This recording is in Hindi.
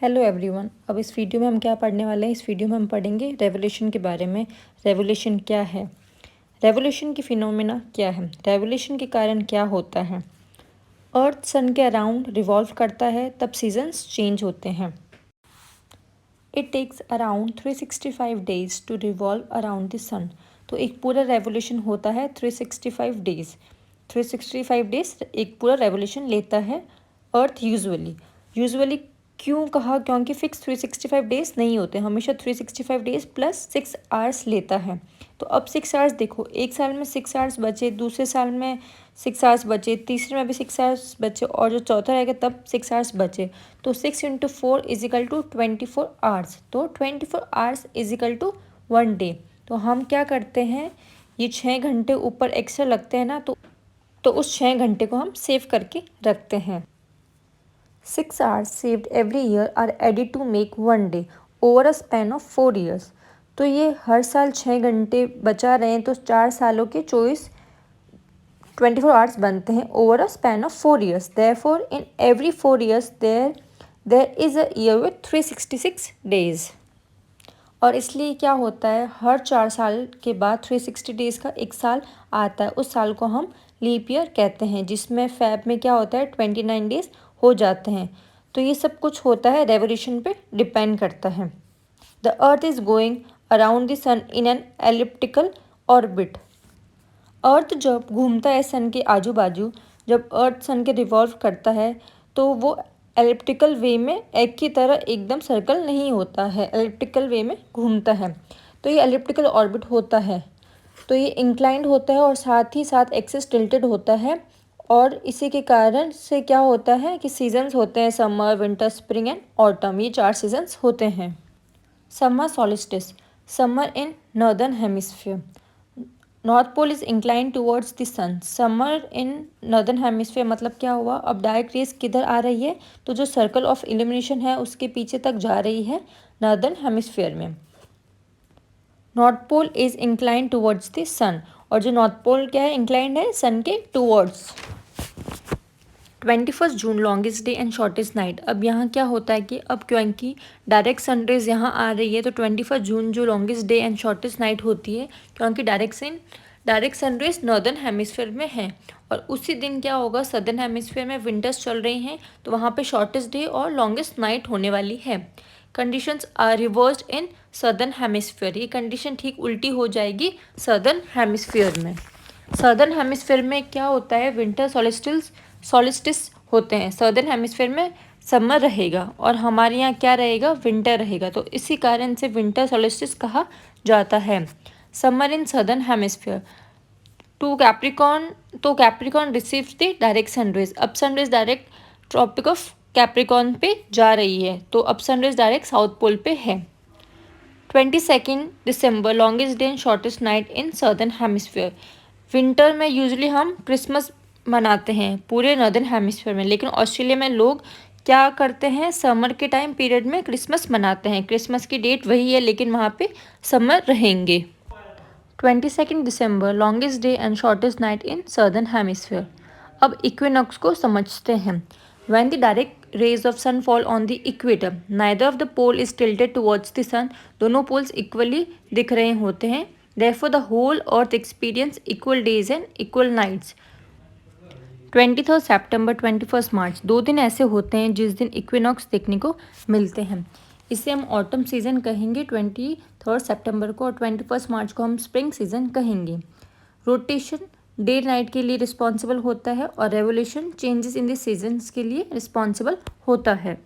Hello everyone. अब इस वीडियो में हम क्या पढ़ने वाले हैं? इस वीडियो में हम पढ़ेंगे रेवोल्यूशन के बारे में। रेवोल्यूशन क्या है? रेवोल्यूशन की फिनोमेना क्या है? रेवोल्यूशन के कारण क्या होता है? अर्थ सन के अराउंड रिवॉल्व करता है, तब सीजन्स चेंज होते हैं। It takes around 365 days to revolve around the sun. तो एक पूरा रेवोल्यूशन होता है 365 डेज। 365 डेज एक पूरा रेवोल्यूशन लेता है अर्थ यूजुअली क्यों कहा? क्योंकि फिक्स 365 डेज नहीं होते, हमेशा 365 डेज प्लस 6 आवर्स लेता है। तो अब 6 आवर्स देखो, एक साल में 6 आवर्स बचे, दूसरे साल में 6 आवर्स बचे, तीसरे में भी 6 आवर्स बचे, और जो चौथा रहेगा तब 6 आवर्स बचे। तो 6 × 4 इजिकल टू 24 आवर्स। तो 24 आवर्स इजिकल टू 1 डे। तो हम क्या करते हैं, ये 6 घंटे ऊपर एक्स्ट्रा लगते हैं ना, तो उस 6 घंटे को हम सेव करके रखते हैं। 6 hours saved every year are added to make 1 day over a span of 4 years। तो ये हर साल 6 घंटे बचा रहे हैं, तो 4 सालों के 24 आवर्स बनते हैं over a span of 4 years। Therefore in every 4 years there is a year with 366 days. और इसलिए क्या होता है, हर 4 साल के बाद 360 डेज़ का एक साल आता है, उस साल को हम लीप ईयर कहते हैं, जिसमें फैब में क्या होता है 29 डेज़ हो जाते हैं। तो ये सब कुछ होता है रेवोल्यूशन पे डिपेंड करता है। The earth is going around the sun in an elliptical orbit. Earth जब घूमता है सन के आजू बाजू, जब अर्थ सन के रिवॉल्व करता है, तो वो एलिप्टिकल वे में एक की तरह एकदम सर्कल नहीं होता है, एलिप्टिकल वे में घूमता है। तो ये एलिप्टिकल ऑर्बिट होता है, तो ये इंक्लाइंड होता है और साथ ही साथ एक्सिस टिल्टेड होता है। और इसी के कारण से क्या होता है कि सीजन्स होते हैं, summer, winter, spring and autumn, ये 4 सीजन्स होते हैं। Summer solstice, summer in northern hemisphere. North pole is incline towards the sun. Summer in northern hemisphere मतलब क्या हुआ, अब डायरेक्ट रेज किधर आ रही है, तो जो सर्कल ऑफ इल्यूमिनेशन है उसके पीछे तक जा रही है नॉर्दर्न हेमिस्फीयर में। North pole is incline towards the sun, और जो नॉर्थ पोल क्या है, इंक्लाइंड है सन के towards. 21 June longest day and shortest night. अब यहाँ क्या होता है कि अब क्योंकि डायरेक्ट सनरेज यहाँ आ रही है, तो 21 जून जो longest day and shortest night होती है, क्योंकि डायरेक्ट सनरेज नॉर्दर्न हेमिस्फीयर में है। और उसी दिन क्या होगा, सदर्न हेमिस्फीयर में विंटर्स चल रही हैं, तो वहाँ पे शॉर्टेस्ट डे और लॉन्गेस्ट नाइट होने वाली है। Conditions are reversed in southern hemisphere. ये कंडीशन ठीक उल्टी हो जाएगी सदर्न हेमिस्फीयर में। सदर्न हेमिस्फीयर में क्या होता है, विंटर सॉलिस्टिस होते हैं। सदर्न हेमिस्फीयर में समर रहेगा और हमारे यहाँ क्या रहेगा, विंटर रहेगा। तो इसी कारण से विंटर सॉलिस्टिस कहा जाता है। Summer in southern hemisphere to Capricorn receives the direct sun rays. अब sun rays direct Tropic of Capricorn पे जा रही है, तो अब सनरेज डायरेक्ट साउथ पोल पे है। 22 दिसंबर longest day and shortest night in southern hemisphere. Winter में यूजुअली हम क्रिसमस मनाते हैं पूरे नॉर्दर्न हेमिस्फीयर में, लेकिन ऑस्ट्रेलिया में लोग क्या करते हैं, समर के टाइम पीरियड में क्रिसमस मनाते हैं। क्रिसमस की डेट वही है, लेकिन वहाँ पे समर रहेंगे। 22 दिसंबर longest day and shortest night in southern hemisphere. अब इक्विनॉक्स को समझते हैं। When the direct rays of sun fall on the equator, neither of the pole is tilted towards the sun। दोनों पोल्स इक्वली दिख रहे होते हैं। Therefore the whole earth experience equal days and equal nights। 23 सितंबर 21 मार्च, 2 दिन ऐसे होते हैं जिस दिन इक्विनॉक्स देखने को मिलते हैं। इसे हम ऑटम सीजन कहेंगे 23 सितंबर को, और 21 मार्च को हम स्प्रिंग सीजन कहेंगे। रोटेशन डे नाइट के लिए रिस्पॉन्सिबल होता है और revolution changes in the seasons के लिए रिस्पॉन्सिबल होता है।